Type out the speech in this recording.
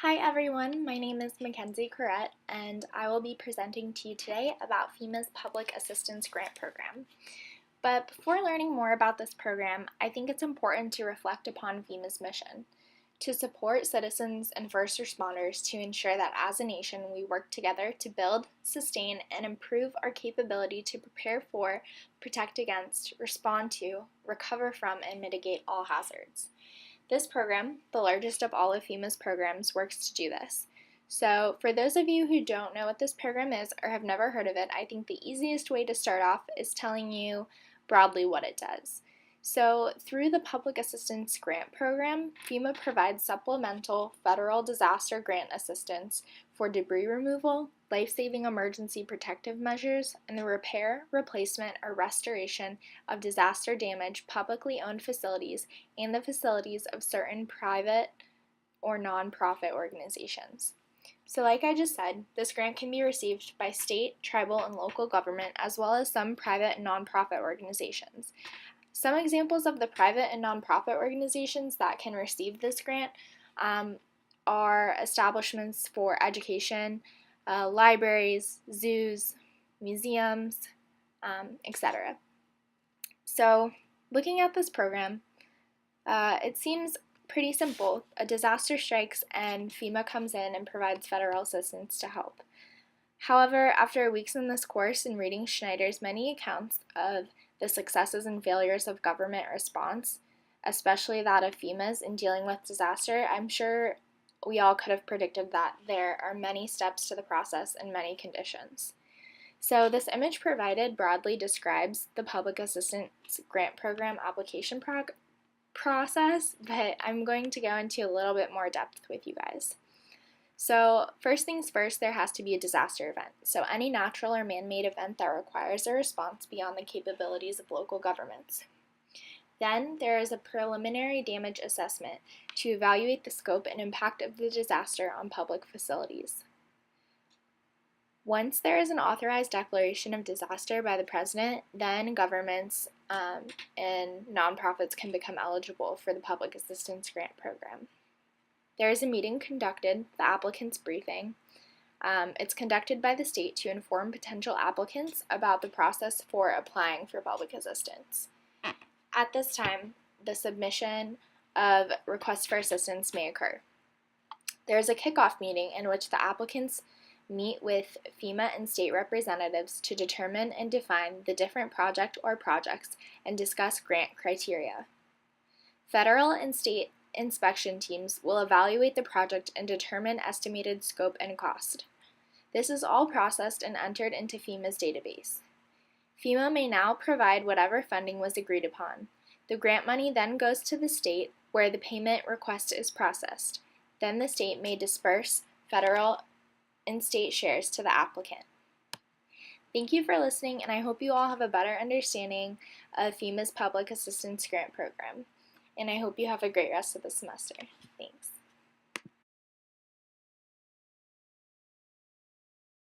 Hi everyone, my name is Mackenzie Corrett and I will be presenting to you today about FEMA's Public Assistance Grant Program. But before learning more about this program, I think it's important to reflect upon FEMA's mission to support citizens and first responders to ensure that as a nation we work together to build, sustain, and improve our capability to prepare for, protect against, respond to, recover from, and mitigate all hazards. This program, the largest of all of FEMA's programs, works to do this. So for those of you who don't know what this program is or have never heard of it, I think the easiest way to start off is telling you broadly what it does. So through the Public Assistance Grant Program, FEMA provides supplemental federal disaster grant assistance for debris removal, life-saving emergency protective measures, and the repair, replacement, or restoration of disaster-damaged publicly owned facilities and the facilities of certain private or nonprofit organizations. So like I just said, this grant can be received by state, tribal, and local government as well as some private and nonprofit organizations. Some examples of the private and nonprofit organizations that can receive this grant are establishments for education, libraries, zoos, museums, etc. So looking at this program, it seems pretty simple. A disaster strikes and FEMA comes in and provides federal assistance to help. However, after weeks in this course and reading Schneider's many accounts of the successes and failures of government response, especially that of FEMA's in dealing with disaster, I'm sure we all could have predicted that there are many steps to the process and many conditions. So this image provided broadly describes the Public Assistance Grant Program application process, but I'm going to go into a little bit more depth with you guys. So first things first, there has to be a disaster event. So any natural or man-made event that requires a response beyond the capabilities of local governments. Then there is a preliminary damage assessment to evaluate the scope and impact of the disaster on public facilities. Once there is an authorized declaration of disaster by the president, then governments and nonprofits can become eligible for the Public Assistance Grant Program. There is a meeting conducted, the applicant's briefing. It's conducted by the state to inform potential applicants about the process for applying for public assistance. At this time, the submission of requests for assistance may occur. There is a kickoff meeting in which the applicants meet with FEMA and state representatives to determine and define the different project or projects and discuss grant criteria. Federal and state inspection teams will evaluate the project and determine estimated scope and cost. This is all processed and entered into FEMA's database. FEMA may now provide whatever funding was agreed upon. The grant money then goes to the state where the payment request is processed. Then the state may disperse federal and state shares to the applicant. Thank you for listening, and I hope you all have a better understanding of FEMA's Public Assistance Grant Program. And I hope you have a great rest of the semester. Thanks.